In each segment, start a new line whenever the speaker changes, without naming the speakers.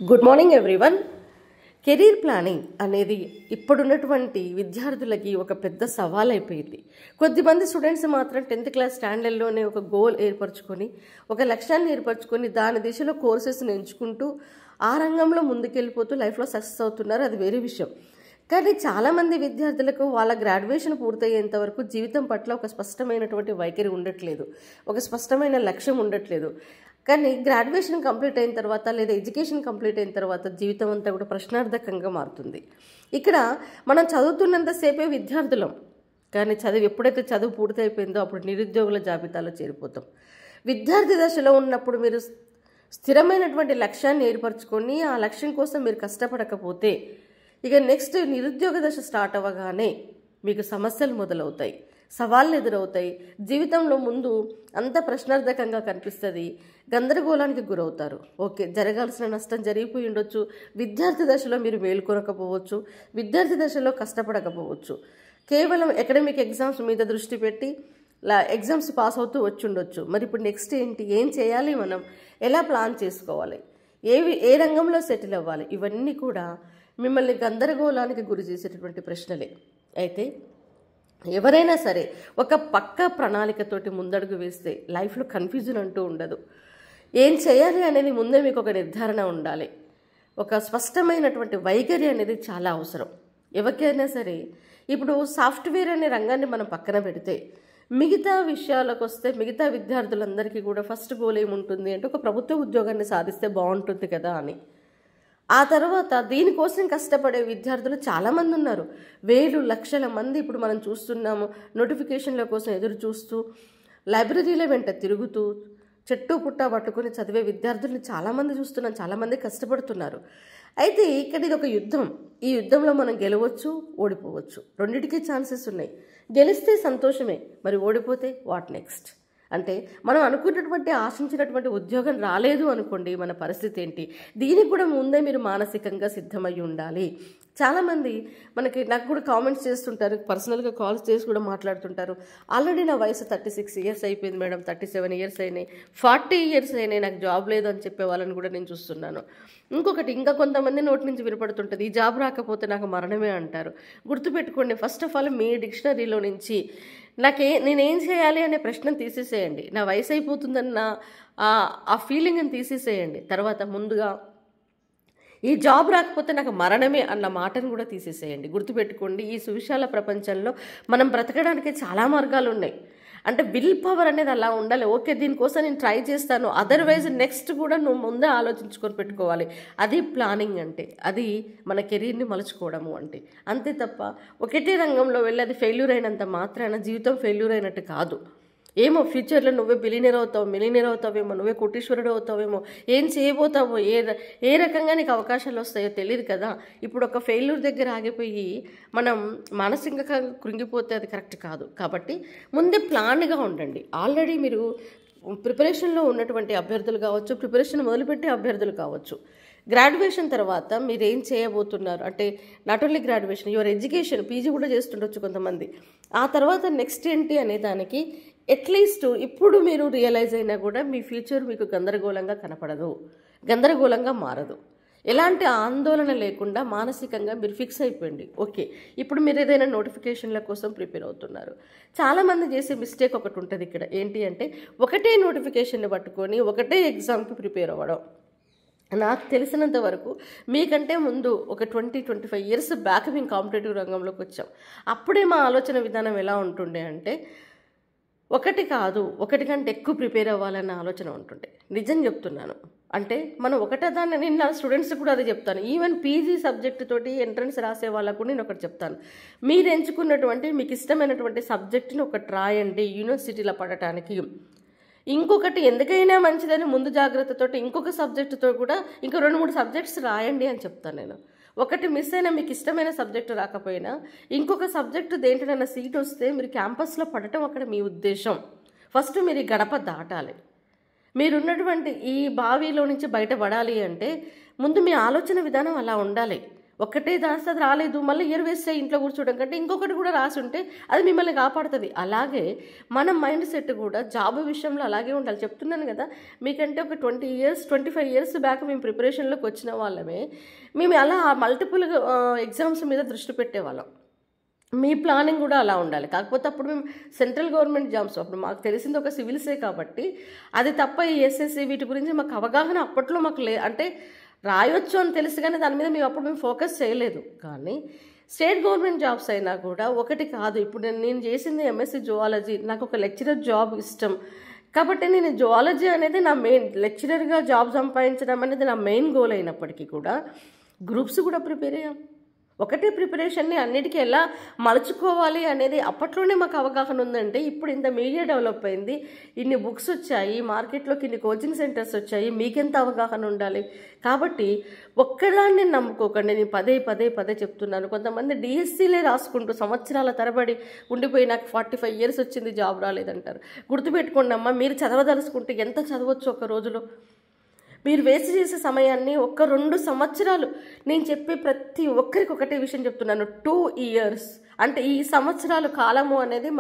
Good morning everyone. Career planning అనేది ఇప్పుడున్నటువంటి విద్యార్థులకి ఒక పెద్ద సవాల్ అయిపోయింది. కొద్దిమంది స్టూడెంట్స్ మాత్రం 10th క్లాస్ స్టాండర్డ్లోనే ఒక గోల్ ఏర్పరచుకొని, ఒక లక్ష్యాన్ని ఏర్పరచుకొని దాని దిశలో కోర్సెస్ని ఎంచుకుంటూ ఆ రంగంలో ముందుకెళ్ళిపోతూ లైఫ్లో సక్సెస్ అవుతున్నారు. అది వేరే విషయం. కానీ చాలామంది విద్యార్థులకు వాళ్ళ గ్రాడ్యుయేషన్ పూర్తయ్యేంత వరకు జీవితం పట్ల ఒక స్పష్టమైనటువంటి వైఖరి ఉండట్లేదు, ఒక స్పష్టమైన లక్ష్యం ఉండట్లేదు. కానీ గ్రాడ్యుయేషన్ కంప్లీట్ అయిన తర్వాత లేదా ఎడ్యుకేషన్ కంప్లీట్ అయిన తర్వాత జీవితం అంతా కూడా ప్రశ్నార్థకంగా మారుతుంది. ఇక్కడ మనం చదువుతున్నంతసేపే విద్యార్థులం, కానీ ఎప్పుడైతే చదువు పూర్తయిపోయిందో అప్పుడు నిరుద్యోగుల జాబితాలో చేరిపోతాం. విద్యార్థి దశలో ఉన్నప్పుడు మీరు స్థిరమైనటువంటి లక్ష్యాన్ని ఏర్పరచుకొని ఆ లక్ష్యం కోసం మీరు కష్టపడకపోతే ఇక నెక్స్ట్ నిరుద్యోగ దశ స్టార్ట్ అవ్వగానే మీకు సమస్యలు మొదలవుతాయి, సవాళ్ళు ఎదురవుతాయి. జీవితంలో ముందు అంత ప్రశ్నార్థకంగా కనిపిస్తుంది, గందరగోళానికి గురవుతారు. ఓకే, జరగాల్సిన నష్టం జరిగిపోయి ఉండొచ్చు, విద్యార్థి దశలో మీరు మేలుకొనకపోవచ్చు, విద్యార్థి దశలో కష్టపడకపోవచ్చు, కేవలం అకాడమిక్ ఎగ్జామ్స్ మీద దృష్టి పెట్టి ఎగ్జామ్స్ పాస్ అవుతూ వచ్చి ఉండొచ్చు. మరి ఇప్పుడు నెక్స్ట్ ఏంటి, ఏం చేయాలి, మనం ఎలా ప్లాన్ చేసుకోవాలి, ఏ రంగంలో సెటిల్ అవ్వాలి, ఇవన్నీ కూడా మిమ్మల్ని గందరగోళానికి గురి చేసేటటువంటి ప్రశ్నలే. అయితే ఎవరైనా సరే ఒక పక్కా ప్రణాళికతోటి ముందడుగు వేస్తే లైఫ్లో కన్ఫ్యూజన్ అంటూ ఉండదు. ఏం చేయాలి అనేది ముందే మీకు ఒక నిర్ధారణ ఉండాలి. ఒక స్పష్టమైనటువంటి వైఖరి అనేది చాలా అవసరం ఎవరికైనా సరే. ఇప్పుడు సాఫ్ట్వేర్ అనే రంగాన్ని మనం పక్కన పెడితే మిగతా విషయాలకు వస్తే మిగతా విద్యార్థులందరికీ కూడా ఫస్ట్ గోల్ ఏముంటుంది అంటే ఒక ప్రభుత్వ ఉద్యోగాన్ని సాధిస్తే బాగుంటుంది కదా అని. ఆ తర్వాత దీనికోసం కష్టపడే విద్యార్థులు చాలామంది ఉన్నారు, వేలు లక్షల మంది ఇప్పుడు మనం చూస్తున్నాము. నోటిఫికేషన్ల కోసం ఎదురు చూస్తూ లైబ్రరీల వెంట తిరుగుతూ చెట్టు పుట్ట పట్టుకొని చదివే విద్యార్థుల్ని చాలామంది చూస్తున్నాం, చాలామంది కష్టపడుతున్నారు. అయితే ఇక్కడ ఇది ఒక యుద్ధం. ఈ యుద్ధంలో మనం గెలవచ్చు, ఓడిపోవచ్చు, రెండింటికి ఛాన్సెస్ ఉన్నాయి. గెలిస్తే సంతోషమే, మరి ఓడిపోతే వాట్ నెక్స్ట్? అంటే మనం అనుకున్నటువంటి ఆశించినటువంటి ఉద్యోగం రాలేదు అనుకోండి, మన పరిస్థితి ఏంటి? దీనికి కూడా ముందే మీరు మానసికంగా సిద్ధమై ఉండాలి. చాలామంది నాకు కూడా కామెంట్స్ చేస్తుంటారు, పర్సనల్గా కాల్స్ చేసి కూడా మాట్లాడుతుంటారు. ఆల్రెడీ నా వయసు 36 ఇయర్స్ అయిపోయింది మేడం, 37 ఇయర్స్ అయినాయి, 40 ఇయర్స్ అయినాయి, నాకు జాబ్ లేదు అని చెప్పే వాళ్ళని కూడా నేను చూస్తున్నాను. ఇంకొకటి, ఇంకా కొంతమంది నోటి నుంచి వినపడుతుంటుంది, ఈ జాబ్ రాకపోతే నాకు మరణమే అంటారు. గుర్తుపెట్టుకోండి, ఫస్ట్ ఆఫ్ ఆల్ మీ డిక్షనరీలో నుంచి నేనేం చేయాలి అనే ప్రశ్నను తీసేసేయండి. నా వయసు అయిపోతుందన్న ఆ ఫీలింగ్ని తీసేసేయండి. తర్వాత ముందుగా ఈ జాబ్ రాకపోతే నాకు మరణమే అన్న మాటను కూడా తీసేసేయండి. గుర్తుపెట్టుకోండి, ఈ సువిశాల ప్రపంచంలో మనం బ్రతకడానికి చాలా మార్గాలు ఉన్నాయి. అంటే విల్ పవర్ అనేది అలా ఉండాలి. ఓకే, దీనికోసం నేను ట్రై చేస్తాను, అదర్వైజ్ నెక్స్ట్ కూడా నువ్వు ముందే ఆలోచించుకొని పెట్టుకోవాలి. అది ప్లానింగ్ అంటే, అది మన కెరీర్ని మలుచుకోవడము అంటే. అంతే తప్ప ఒకటే రంగంలో వెళ్ళి అది ఫెయిల్యూర్ అయినంత మాత్రాన జీవితం ఫెయిల్యూర్ అయినట్టు కాదు. ఏమో ఫ్యూచర్లో నువ్వే బిలియనర్ అవుతావు, మిలియనర్ అవుతావేమో, నువ్వే కోటీశ్వరుడు అవుతావేమో, ఏం చేయబోతావో, ఏ రకంగా నీకు అవకాశాలు వస్తాయో తెలియదు కదా. ఇప్పుడు ఒక ఫెయిల్యూర్ దగ్గర ఆగిపోయి మనం మానసికంగా కృంగిపోతే అది కరెక్ట్ కాదు. కాబట్టి ముందే ప్లాన్గా ఉండండి. ఆల్రెడీ మీరు ప్రిపరేషన్లో ఉన్నటువంటి అభ్యర్థులు కావచ్చు, ప్రిపరేషన్ మొదలుపెట్టే అభ్యర్థులు కావచ్చు, గ్రాడ్యుయేషన్ తర్వాత మీరు ఏం చేయబోతున్నారు అంటే not only graduation, your education, PG కూడా చేస్తుండొచ్చు కొంతమంది. ఆ తర్వాత నెక్స్ట్ ఏంటి అనే దానికి అట్లీస్ట్ ఇప్పుడు మీరు రియలైజ్ అయినా కూడా మీ ఫ్యూచర్ మీకు గందరగోళంగా కనపడదు, గందరగోళంగా మారదు. ఎలాంటి ఆందోళన లేకుండా మానసికంగా మీరు ఫిక్స్ అయిపోయింది. ఓకే, ఇప్పుడు మీరు ఏదైనా నోటిఫికేషన్ల కోసం ప్రిపేర్ అవుతున్నారు. చాలామంది చేసే మిస్టేక్ ఒకటి ఉంటుంది ఇక్కడ. ఏంటి అంటే ఒకటే నోటిఫికేషన్ని పట్టుకొని ఒకటే ఎగ్జామ్కి ప్రిపేర్ అవ్వడం. నాకు తెలిసినంత వరకు మీకంటే ముందు ఒక 20-25 ఇయర్స్ బ్యాక్ మేము కాంపిటేటివ్ రంగంలోకి వచ్చాం. అప్పుడే మా ఆలోచన విధానం ఎలా ఉంటుండే అంటే ఒకటి కాదు, ఒకటి కంటే ఎక్కువ ప్రిపేర్ అవ్వాలన్న ఆలోచన ఉంటుండే. నిజం చెప్తున్నాను. అంటే మనం ఒకటే దాన్ని, నేను నా స్టూడెంట్స్ కూడా అదే చెప్తాను. ఈవెన్ పీజీ సబ్జెక్ట్ తోటి ఎంట్రన్స్ రాసే వాళ్ళకు నేను ఒకటి చెప్తాను, మీరు ఎంచుకున్నటువంటి మీకు ఇష్టమైనటువంటి సబ్జెక్ట్ని ఒకటి రాయండి యూనివర్సిటీలో పడటానికి. ఇంకొకటి ఎందుకైనా మంచిదని ముందు జాగ్రత్తతోటి ఇంకొక సబ్జెక్టుతో కూడా ఇంకో 2-3 సబ్జెక్ట్స్ రాయండి అని చెప్తాను నేను. ఒకటి మిస్ అయినా, మీకు ఇష్టమైన సబ్జెక్టు రాకపోయినా ఇంకొక సబ్జెక్టు దేంట్లోనైనా సీట్ వస్తే మీరు క్యాంపస్లో పడటం అక్కడ మీ ఉద్దేశం. ఫస్ట్ మీరు ఈ గడప దాటాలి. మీరున్నటువంటి ఈ బావిలో నుంచి బయటపడాలి అంటే ముందు మీ ఆలోచన విధానం అలా ఉండాలి. ఒక్కటే రాస్తే అది రాలేదు, మళ్ళీ ఇయర్ వేస్తే ఇంట్లో కూర్చోవడం కంటే ఇంకొకటి కూడా రాసి ఉంటే అది మిమ్మల్ని కాపాడుతుంది. అలాగే మన మైండ్ సెట్ కూడా జాబ్ విషయంలో అలాగే ఉండాలి. చెప్తున్నాను కదా, మీకంటే ఒక 20 years 25 years బ్యాక్ మేము ప్రిపరేషన్లోకి వచ్చిన వాళ్ళమే. మేము అలా మల్టిపుల్ ఎగ్జామ్స్ మీద దృష్టి పెట్టేవాళ్ళం. మీ ప్లానింగ్ కూడా అలా ఉండాలి. కాకపోతే అప్పుడు మేము సెంట్రల్ గవర్నమెంట్ జాబ్స్, అప్పుడు మాకు తెలిసింది ఒక సివిల్సే కాబట్టి అది తప్ప ఈ ఎస్ఎస్సి వీటి గురించి మాకు అవగాహన అప్పట్లో మాకు అంటే రాయొచ్చు అని తెలుసు, కానీ దాని మీద మేము ఫోకస్ చేయలేదు. కానీ స్టేట్ గవర్నమెంట్ జాబ్స్ అయినా కూడా ఒకటి కాదు. ఇప్పుడు నేను చేసింది ఎంఎస్సి జువాలజీ, నాకు ఒక లెక్చరర్ జాబ్ ఇష్టం కాబట్టి నేను జువాలజీ అనేది నా మెయిన్, లెక్చరర్గా జాబ్ సంపాదించడం అనేది నా మెయిన్ గోల్ అయినప్పటికీ కూడా గ్రూప్స్ కూడా ప్రిపేర్ అయ్యాం. ఒకటే ప్రిపరేషన్ని అన్నిటికీ ఎలా మలుచుకోవాలి అనేది అప్పట్లోనే మాకు అవగాహన ఉందంటే, ఇప్పుడు ఇంత మీడియా డెవలప్ అయింది, ఇన్ని బుక్స్ వచ్చాయి, మార్కెట్లోకి ఇన్ని కోచింగ్ సెంటర్స్ వచ్చాయి, మీకెంత అవగాహన ఉండాలి. కాబట్టి ఒక్కదాన్ని నమ్ముకోకండి. నేను పదే చెప్తున్నాను. కొంతమంది డిఎస్సీలే రాసుకుంటూ సంవత్సరాల తరబడి ఉండిపోయి నాకు 45 years వచ్చింది జాబ్ రాలేదంటారు. గుర్తుపెట్టుకోండి అమ్మ, మీరు చదవదలుచుకుంటే ఎంత చదవచ్చు ఒక రోజులో. మీరు వేస్ట్ చేసే సమయాన్ని 1-2 సంవత్సరాలు, నేను చెప్పే ప్రతి ఒక్కరికి ఒకటే విషయం చెప్తున్నాను, 2 years అంటే ఈ సంవత్సరాలు కాలము అనేది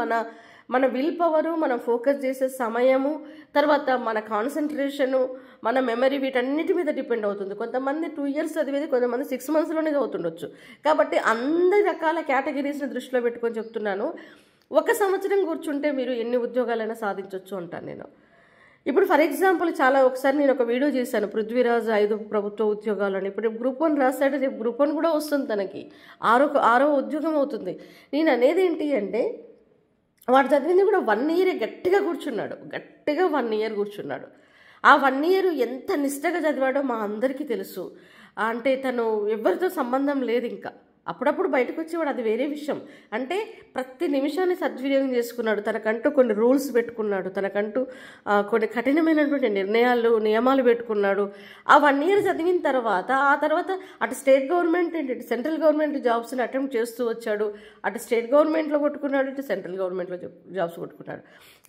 మన విల్ పవరు, మనం ఫోకస్ చేసే సమయము, తర్వాత మన కాన్సన్ట్రేషను, మన మెమరీ, వీటన్నిటి మీద డిపెండ్ అవుతుంది. కొంతమంది 2 years చదివేది కొంతమంది 6 monthsలోనే చదువుతుండొచ్చు. కాబట్టి అందరి రకాల కేటగిరీస్ని దృష్టిలో పెట్టుకొని చెప్తున్నాను. 1 సంవత్సరం కూర్చుంటే మీరు ఎన్ని ఉద్యోగాలైనా సాధించవచ్చు అంటాను నేను. ఇప్పుడు ఫర్ ఎగ్జాంపుల్ ఒకసారి నేను ఒక వీడియో చేశాను, పృథ్వీరాజ్ 5 ప్రభుత్వ ఉద్యోగాలని. ఇప్పుడు గ్రూప్ 1 రాస్తాడు, రేపు గ్రూప్ 1 కూడా వస్తుంది, తనకి 6వ ఉద్యోగం అవుతుంది. నేను అనేది ఏంటి అంటే, వాడు చదివింది కూడా 1 year గట్టిగా 1 year కూర్చున్నాడు. ఆ 1 year ఎంత నిష్టగా చదివాడో మా అందరికీ తెలుసు. అంటే తను ఎవరితో సంబంధం లేదు, ఇంకా అప్పుడప్పుడు బయటకు వచ్చేవాడు, అది వేరే విషయం. అంటే ప్రతి నిమిషాన్ని సద్వినియోగం చేసుకున్నాడు, తనకంటూ కొన్ని రూల్స్ పెట్టుకున్నాడు, తనకంటూ కొన్ని కఠినమైనటువంటి నియమాలు పెట్టుకున్నాడు. ఆ 1 year చదివిన తర్వాత అటు స్టేట్ గవర్నమెంట్ ఇటు సెంట్రల్ గవర్నమెంట్ జాబ్స్ని అటెంప్ట్ చేస్తూ వచ్చాడు. అటు స్టేట్ గవర్నమెంట్లో కొట్టుకున్నాడు, ఇటు సెంట్రల్ గవర్నమెంట్లో జాబ్స్ కొట్టుకున్నాడు.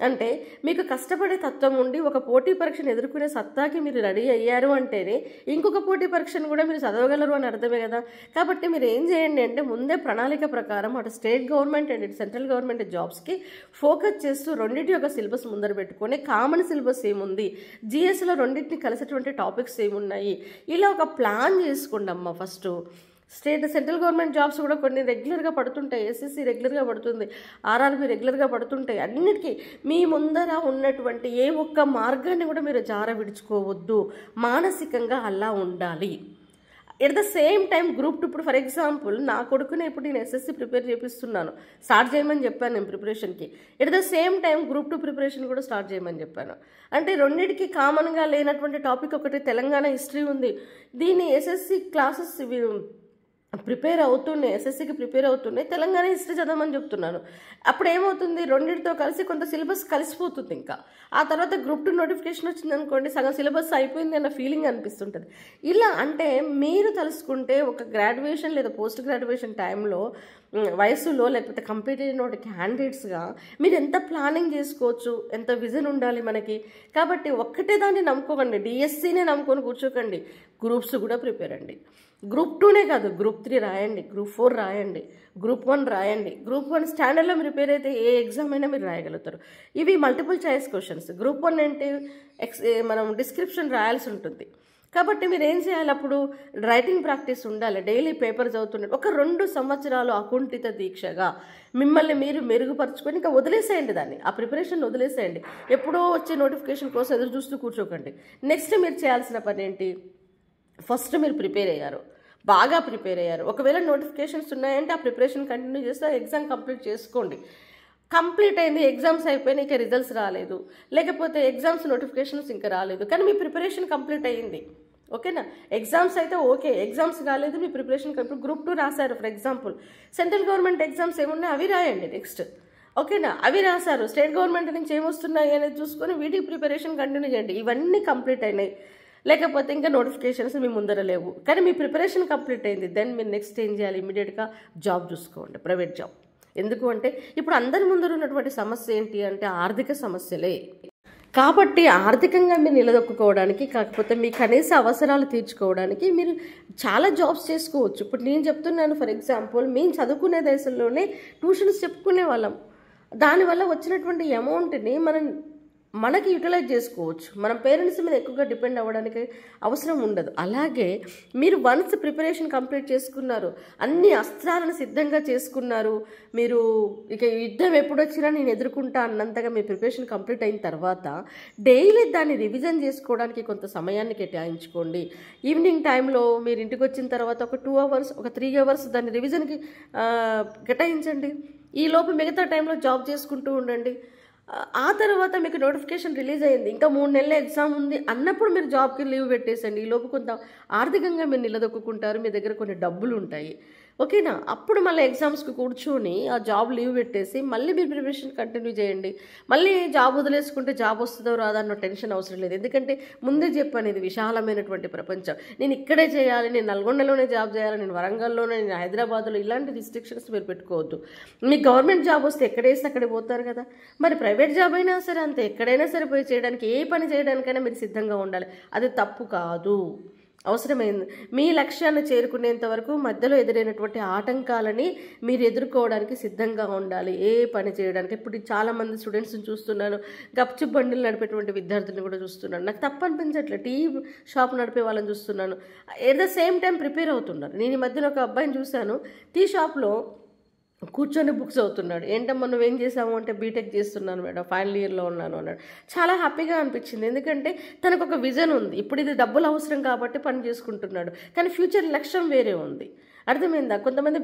అంటే మీకు కష్టపడే తత్వం ఉండి ఒక పోటీ పరీక్షను ఎదుర్కొనే సత్తాకి మీరు రెడీ అయ్యారు అంటేనే ఇంకొక పోటీ పరీక్షను కూడా మీరు చదవగలరు అని అర్థమే కదా. కాబట్టి మీరు ఏం చేయండి అంటే, ముందే ప్రణాళిక ప్రకారం అటు స్టేట్ గవర్నమెంట్ అండ్ ఇటు సెంట్రల్ గవర్నమెంట్ జాబ్స్కి ఫోకస్ చేస్తూ రెండింటి యొక్క సిలబస్ ముందర పెట్టుకొని, కామన్ సిలబస్ ఏముంది, జిఎస్లో రెండింటిని కలిసేటువంటి టాపిక్స్ ఏమున్నాయి, ఇలా ఒక ప్లాన్ చేసుకోండి అమ్మ. ఫస్ట్ సెంట్రల్ గవర్నమెంట్ జాబ్స్ కూడా కొన్ని రెగ్యులర్గా పడుతుంటాయి, ఎస్ఎస్సి రెగ్యులర్గా పడుతుంది, ఆర్ఆర్బి రెగ్యులర్గా పడుతుంటాయి. అన్నిటికీ మీ ముందర ఉన్నటువంటి ఏ ఒక్క మార్గాన్ని కూడా మీరు జార విడుచుకోవద్దు, మానసికంగా అలా ఉండాలి. At the same time group 2, ఇప్పుడు ఫర్ ఎగ్జాంపుల్ నా కొడుకునే ఇప్పుడు నేను ఎస్ఎస్సి ప్రిపేర్ చేపిస్తున్నాను, స్టార్ట్ చేయమని చెప్పాను నేను ప్రిపరేషన్కి. At the same time group 2 preparation కూడా స్టార్ట్ చేయమని చెప్పాను. అంటే రెండింటికి కామన్గా లేనటువంటి టాపిక్ ఒకటి తెలంగాణ హిస్టరీ ఉంది. దీన్ని ఎస్ఎస్సి క్లాసెస్ ప్రిపేర్ అవుతున్నాయి, ఎస్ఎస్సికి ప్రిపేర్ అవుతున్నాయి, తెలంగాణ హిస్టరీ చదవమని చెప్తున్నాను. అప్పుడు ఏమవుతుంది, రెండింటితో కలిసి కొంత సిలబస్ కలిసిపోతుంది. ఇంకా ఆ తర్వాత గ్రూప్ 2 నోటిఫికేషన్ వచ్చింది అనుకోండి, సగం సిలబస్ అయిపోయింది అన్న ఫీలింగ్ అనిపిస్తుంటుంది. ఇలా అంటే మీరు తెలుసుకుంటే ఒక గ్రాడ్యుయేషన్ లేదా పోస్ట్ గ్రాడ్యుయేషన్ టైంలో వయసులో లేకపోతే కంప్లీట్ అయిన క్యాండిడేట్స్గా మీరు ఎంత ప్లానింగ్ చేసుకోవచ్చు, ఎంత విజన్ ఉండాలి మనకి. కాబట్టి ఒక్కటే దాన్ని నమ్ముకోకండి, డిఎస్సీనే నమ్ముకొని కూర్చోకండి, గ్రూప్స్ కూడా ప్రిపేర్ అండి. గ్రూప్ 2నే కాదు, గ్రూప్ 3 రాయండి, గ్రూప్ 4 రాయండి, గ్రూప్ 1 రాయండి. గ్రూప్ 1 స్టాండర్డ్లో ప్రిపేర్ అయితే ఏ ఎగ్జామ్ అయినా మీరు రాయగలుగుతారు. ఇవి మల్టిపుల్ చాయిస్ క్వశ్చన్స్. గ్రూప్ 1 అంటే మనం డిస్క్రిప్షన్ రాయాల్సి ఉంటుంది. కాబట్టి మీరు ఏం చేయాలి, అప్పుడు రైటింగ్ ప్రాక్టీస్ ఉండాలి, డైలీ పేపర్ చదువుతుండాలి. ఒక 2 సంవత్సరాలు అకుంఠిత దీక్షగా మిమ్మల్ని మీరు మెరుగుపరుచుకొని ఇంకా వదిలేసేయండి, దాన్ని ఆ ప్రిపరేషన్ వదిలేసేయండి. ఎప్పుడో వచ్చే నోటిఫికేషన్ కోసం ఎదురు చూస్తూ కూర్చోకండి. నెక్స్ట్ మీరు చేయాల్సిన పని ఏంటి, ఫస్ట్ మీరు ప్రిపేర్ అయ్యారు, బాగా ప్రిపేర్ అయ్యారు, ఒకవేళ నోటిఫికేషన్స్ ఉన్నాయంటే ఆ ప్రిపరేషన్ కంటిన్యూ చేస్తే ఎగ్జామ్ కంప్లీట్ చేసుకోండి. కంప్లీట్ అయింది, ఎగ్జామ్స్ అయిపోయినాయి, ఇంకా రిజల్ట్స్ రాలేదు, లేకపోతే ఎగ్జామ్స్ నోటిఫికేషన్స్ ఇంకా రాలేదు, కానీ మీ ప్రిపరేషన్ కంప్లీట్ అయ్యింది, ఓకేనా. ఎగ్జామ్స్ అయితే ఓకే, ఎగ్జామ్స్ కాలేదు, మీ ప్రిపరేషన్ ఇప్పుడు గ్రూప్ 2 రాశారు for example, central government exams ఏమున్నాయి అవి రాయండి నెక్స్ట్, ఓకేనా. అవి రాశారు, స్టేట్ గవర్నమెంట్ నుంచి ఏమొస్తున్నాయి అనేది చూసుకొని వీటి ప్రిపరేషన్ కంటిన్యూ చేయండి. ఇవన్నీ కంప్లీట్ అయినాయి, లేకపోతే ఇంకా నోటిఫికేషన్స్ మీ ముందర లేవు, కానీ మీ ప్రిపరేషన్ కంప్లీట్ అయింది, దెన్ మీరు నెక్స్ట్ ఏం చేయాలి, ఇమీడియట్గా జాబ్ చూసుకోండి, ప్రైవేట్ జాబ్. ఎందుకు అంటే ఇప్పుడు అందరి ముందర ఉన్నటువంటి సమస్య ఏంటి అంటే ఆర్థిక సమస్యలే. కాబట్టి ఆర్థికంగా మీరు నిలదొక్కుకోవడానికి, కాకపోతే మీ కనీస అవసరాలు తీర్చుకోవడానికి మీరు చాలా జాబ్స్ చేసుకోవచ్చు. ఇప్పుడు నేను చెప్తున్నాను, ఫర్ ఎగ్జాంపుల్ మేము చదువుకునే దశలోనే ట్యూషన్స్ చెప్పుకునే వాళ్ళం. దానివల్ల వచ్చినటువంటి అమౌంట్ని మనకి యూటిలైజ్ చేసుకోవచ్చు. మనం పేరెంట్స్ మీద ఎక్కువగా డిపెండ్ అవ్వడానికి అవసరం ఉండదు. అలాగే మీరు వన్స్ ప్రిపరేషన్ కంప్లీట్ చేసుకున్నారు, అన్ని అస్త్రాలను సిద్ధంగా చేసుకున్నారు, మీరు ఇక యుద్ధం ఎప్పుడు వచ్చినా నేను ఎదుర్కొంటా అన్నంతగా మీ ప్రిపరేషన్ కంప్లీట్ అయిన తర్వాత డైలీ దాన్ని రివిజన్ చేసుకోవడానికి కొంత సమయాన్ని కేటాయించుకోండి. ఈవినింగ్ టైంలో మీరు ఇంటికి వచ్చిన తర్వాత ఒక 2 hours, ఒక 3 hours దాన్ని రివిజన్కి కేటాయించండి. ఈలోపు మిగతా టైంలో జాబ్ చేసుకుంటూ ఉండండి. ఆ తర్వాత మీకు నోటిఫికేషన్ రిలీజ్ అయ్యింది, ఇంకా 3 నెలల ఎగ్జామ్ ఉంది అన్నప్పుడు మీరు జాబ్కి లీవ్ పెట్టేసండి. ఈలోపు కొంత ఆర్థికంగా మీరు నిలదొక్కుంటారు, మీ దగ్గర కొన్ని డబ్బులు ఉంటాయి, ఓకేనా? అప్పుడు మళ్ళీ ఎగ్జామ్స్కి కూర్చొని ఆ జాబ్ లీవ్ పెట్టేసి మళ్ళీ మీరు ప్రిపరేషన్ కంటిన్యూ చేయండి. మళ్ళీ జాబ్ వదిలేసుకుంటే జాబ్ వస్తుందో రాదో అన్న టెన్షన్ అవసరం లేదు. ఎందుకంటే ముందే చెప్పాను, ఇది విశాలమైనటువంటి ప్రపంచం. నేను ఇక్కడే చేయాలి, నేను నల్గొండలోనే జాబ్ చేయాలి, నేను వరంగల్లోనే, నేను హైదరాబాద్లో, ఇలాంటి రిస్ట్రిక్షన్స్ మీరు పెట్టుకోవద్దు. మీకు గవర్నమెంట్ జాబ్ వస్తే ఎక్కడేస్తే అక్కడే పోతారు కదా. మరి ప్రైవేట్ జాబ్ అయినా సరే అంతే, ఎక్కడైనా సరే పోయి చేయడానికి, ఏ పని చేయడానికైనా మీరు సిద్ధంగా ఉండాలి. అది తప్పు కాదు. అవసరమైంది మీ లక్ష్యాన్ని చేరుకునేంత వరకు మధ్యలో ఎదురైనటువంటి ఆటంకాలని మీరు ఎదుర్కోవడానికి సిద్ధంగా ఉండాలి, ఏ పని చేయడానికి. ఇప్పుడు చాలామంది స్టూడెంట్స్ని చూస్తున్నాను, గప్చుప్ బండిలు నడిపేటువంటి విద్యార్థులను కూడా చూస్తున్నాను. నాకు తప్పు అనిపించట్లేదు, టీ షాప్ నడిపే వాళ్ళని చూస్తున్నాను, at the same time prepare అవుతున్నారు. నేను ఈ మధ్యన ఒక అబ్బాయిని చూశాను, టీ షాప్లో కూర్చొని బుక్స్ చదువుతున్నాడు. ఏంటమ్మా నువ్వేం చేసావు అంటే, బీటెక్ చేస్తున్నాను మేడం, ఫైనల్ ఇయర్లో ఉన్నాను అన్నాడు. చాలా హ్యాపీగా అనిపించింది, ఎందుకంటే తనకు ఒక విజన్ ఉంది. ఇప్పుడు ఇది డబ్బులు అవసరం కాబట్టి పని చేసుకుంటున్నాడు, కానీ ఫ్యూచర్ లక్ష్యం వేరే ఉంది. అర్థమైందా? కొంతమంది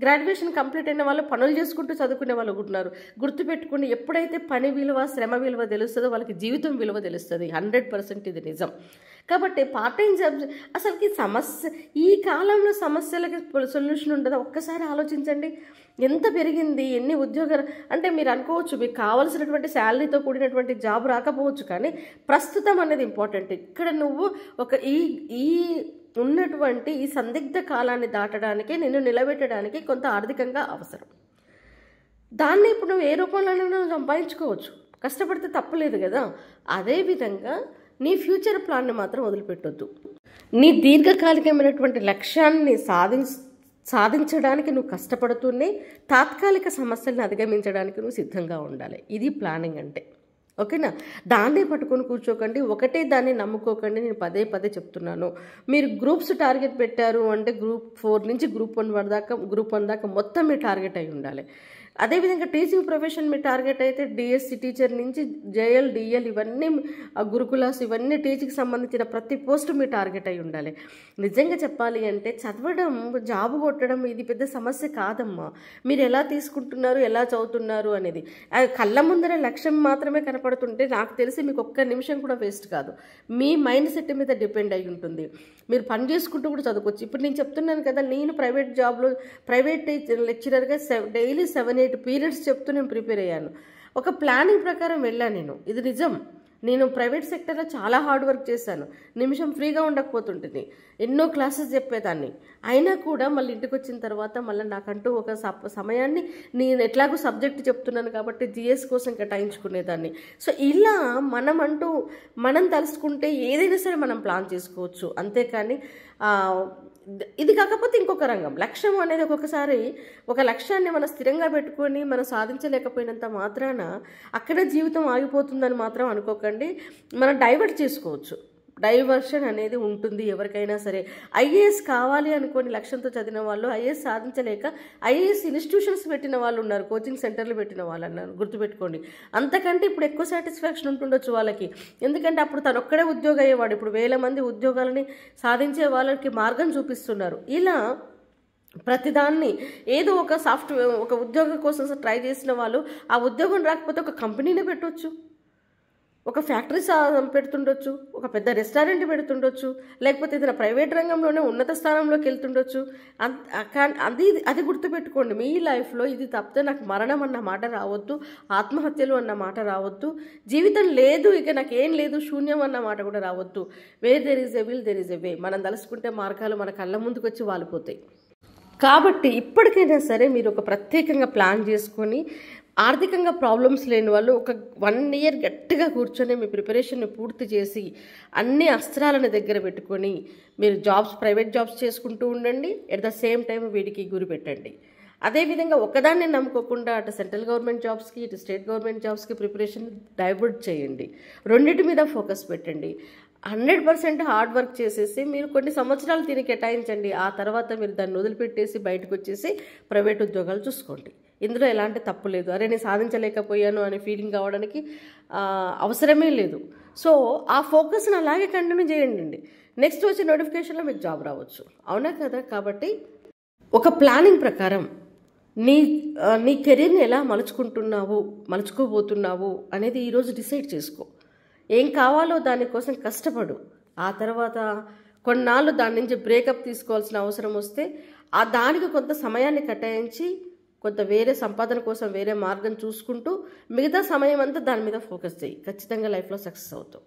గ్రాడ్యుయేషన్ కంప్లీట్ అయిన వాళ్ళు పనులు చేసుకుంటూ చదువుకునే వాళ్ళు ఉన్నారు. గుర్తుపెట్టుకుని, ఎప్పుడైతే పని విలువ, శ్రమ విలువ తెలుస్తుందో వాళ్ళకి జీవితం విలువ తెలుస్తుంది. 100% ఇది నిజం. కాబట్టి పార్ట్ టైం జాబ్స్ అసలుకి ఈ కాలంలో సమస్యలకి సొల్యూషన్ ఉండదా? ఒక్కసారి ఆలోచించండి. ఎంత పెరిగింది, ఎన్ని ఉద్యోగాలు అంటే మీరు అనుకోవచ్చు మీకు కావాల్సినటువంటి శాలరీతో కూడినటువంటి జాబ్ రాకపోవచ్చు, కానీ ప్రస్తుతం అనేది ఇంపార్టెంట్. ఇక్కడ నువ్వు ఈ ఉన్నటువంటి ఈ సందిగ్ధ కాలాన్ని దాటడానికి, నిన్ను నిలబెట్టడానికి కొంత ఆర్థికంగా అవసరం. దాన్ని ఇప్పుడు నువ్వు ఏ రూపంలోనైనా సంపాదించుకోవచ్చు, కష్టపడితే తప్పులేదు కదా. అదేవిధంగా నీ ఫ్యూచర్ ప్లాన్ని మాత్రం వదిలిపెట్టొద్దు. నీ దీర్ఘకాలికమైనటువంటి లక్ష్యాన్ని సాధించడానికి నువ్వు కష్టపడుతూనే తాత్కాలిక సమస్యలను అధిగమించడానికి నువ్వు సిద్ధంగా ఉండాలి. ఇది ప్లానింగ్ అంటే, ఓకేనా? దాన్నే పట్టుకొని కూర్చోకండి, ఒకటే దాన్ని నమ్ముకోకండి. నేను పదే చెప్తున్నాను, మీరు గ్రూప్స్ టార్గెట్ పెట్టారు అంటే Group 4 నుంచి Group 1 దాకా మొత్తం మీ టార్గెట్ అయి ఉండాలి. అదేవిధంగా టీచింగ్ ప్రొఫెషన్ మీ టార్గెట్ అయితే డిఎస్సి టీచర్ నుంచి జేఎల్, డిఎల్ ఇవన్నీ గురుకులాస్ ఇవన్నీ టీచింగ్కి సంబంధించిన ప్రతి పోస్టు మీ టార్గెట్ అయి ఉండాలి. నిజంగా చెప్పాలి అంటే చదవడం, జాబు కొట్టడం ఇది పెద్ద సమస్య కాదమ్మా. మీరు ఎలా తీసుకుంటున్నారు, ఎలా చదువుతున్నారు అనేది కళ్ళ ముందర లక్ష్యం మాత్రమే కనపడుతుంటే నాకు తెలిసి మీకు ఒక్క నిమిషం కూడా వేస్ట్ కాదు. మీ మైండ్ సెట్ మీద డిపెండ్ అయి ఉంటుంది. మీరు పని చేసుకుంటూ కూడా చదువుకోవచ్చు. ఇప్పుడు నేను చెప్తున్నాను కదా, నేను ప్రైవేట్ జాబ్లో ప్రైవేట్ లెక్చరర్గా డైలీ 7-8 పీరియడ్స్ చెప్తూ నేను ప్రిపేర్ అయ్యాను. ఒక ప్లానింగ్ ప్రకారం వెళ్ళాను నేను, ఇది నిజం. నేను ప్రైవేట్ సెక్టర్లో చాలా హార్డ్ వర్క్ చేశాను, నిమిషం ఫ్రీగా ఉండకపోతుంటుంది, ఎన్నో క్లాసెస్ చెప్పేదాన్ని. అయినా కూడా మళ్ళీ ఇంటికి వచ్చిన తర్వాత మళ్ళీ నాకంటూ ఒక సమయాన్ని, నేను ఎట్లాగో సబ్జెక్ట్ చెప్తున్నాను కాబట్టి జిఎస్ కోసం కేటాయించుకునేదాన్ని. సో ఇలా మనం తలుసుకుంటే ఏదైనా సరే మనం ప్లాన్ చేసుకోవచ్చు. అంతేకాని ఇది కాకపోతే ఇంకొక రంగం, లక్ష్యం అనేది ఒక్కొక్కసారి ఒక లక్ష్యాన్ని మనం స్థిరంగా పెట్టుకొని మనం సాధించలేకపోయినంత మాత్రాన అక్కడే జీవితం ఆగిపోతుందని మాత్రం అనుకోకండి. మనం డైవర్ట్ చేసుకోవచ్చు. డైవర్షన్ అనేది ఉంటుంది ఎవరికైనా సరే. ఐఏఎస్ కావాలి అనుకోని లక్ష్యంతో చదివిన వాళ్ళు ఐఏఎస్ సాధించలేక ఐఏఎస్ ఇన్స్టిట్యూషన్స్ పెట్టిన వాళ్ళు ఉన్నారు, కోచింగ్ సెంటర్లు పెట్టిన వాళ్ళు అన్నారు, గుర్తుపెట్టుకోండి. అంతకంటే ఇప్పుడు ఎక్కువ సాటిస్ఫాక్షన్ ఉంటుండొచ్చు వాళ్ళకి, ఎందుకంటే అప్పుడు తను ఒక్కడే ఉద్యోగం అయ్యేవాడు. ఇప్పుడు 1000 మంది ఉద్యోగాలని సాధించే వాళ్ళకి మార్గం చూపిస్తున్నారు. ఇలా ప్రతిదాన్ని ఏదో ఒక ఉద్యోగం కోసం ట్రై చేసిన వాళ్ళు ఆ ఉద్యోగం రాకపోతే ఒక కంపెనీనే పెట్టవచ్చు, ఒక ఫ్యాక్టరీ పెడుతుండొచ్చు, ఒక పెద్ద రెస్టారెంట్ పెడుతుండొచ్చు, లేకపోతే ఏదైనా ప్రైవేట్ రంగంలోనే ఉన్నత స్థానంలోకి వెళ్తుండొచ్చు. అది గుర్తుపెట్టుకోండి. మీ లైఫ్లో ఇది తప్పితే నాకు మరణం అన్న మాట రావద్దు, ఆత్మహత్యలు అన్న మాట రావద్దు, జీవితం లేదు ఇక నాకేం లేదు శూన్యం అన్న మాట కూడా రావద్దు. Where there is a will there is a way. మనం తలుసుకుంటే మార్గాలు మన కళ్ళ ముందుకు వచ్చి వాలిపోతాయి. కాబట్టి ఇప్పటికైనా సరే మీరు ఒక ప్రత్యేకంగా ప్లాన్ చేసుకొని ఆర్థికంగా ప్రాబ్లమ్స్ లేని వాళ్ళు ఒక 1 ఇయర్ గట్టిగా కూర్చొని మీ ప్రిపరేషన్ని పూర్తి చేసి అన్ని అస్త్రాలను దగ్గర పెట్టుకొని మీరు ప్రైవేట్ జాబ్స్ చేసుకుంటూ ఉండండి. ఎట్ ద సేమ్ టైం వీటికి గురి పెట్టండి. అదేవిధంగా ఒకదాన్ని నమ్ముకోకుండా అటు సెంట్రల్ గవర్నమెంట్ జాబ్స్కి ఇటు స్టేట్ గవర్నమెంట్ జాబ్స్కి ప్రిపరేషన్ డైవర్ట్ చేయండి. రెండింటి మీద ఫోకస్ పెట్టండి. 100% హార్డ్ వర్క్ చేసేసి మీరు కొన్ని సంవత్సరాలు దీనికి కేటాయించండి. ఆ తర్వాత మీరు దాన్ని వదిలిపెట్టేసి బయటకు వచ్చేసి ప్రైవేట్ ఉద్యోగాలు చూసుకోండి. ఇందులో ఎలాంటి తప్పు లేదు. అరే నేను సాధించలేకపోయాను అనే ఫీలింగ్ కావడానికి అవసరమే లేదు. సో ఆ ఫోకస్ని అలాగే కంటిన్యూ చేయండి. నెక్స్ట్ వచ్చే నోటిఫికేషన్లో మీకు జాబ్ రావచ్చు. అవునా కదా? కాబట్టి ఒక ప్లానింగ్ ప్రకారం నీ కెరీర్ని ఎలా మలుచుకోబోతున్నావు అనేది ఈరోజు డిసైడ్ చేసుకో. ఏం కావాలో దానికోసం కష్టపడు. ఆ తర్వాత కొన్నాళ్ళు దాని నుంచి బ్రేకప్ తీసుకోవాల్సిన అవసరం వస్తే దానికి కొంత సమయాన్ని కేటాయించి కొంత వేరే సంపాదన కోసం వేరే మార్గం చూసుకుంటూ మిగతా సమయం అంతా దాని మీద ఫోకస్ చేయి. ఖచ్చితంగా లైఫ్లో సక్సెస్ అవుతావు.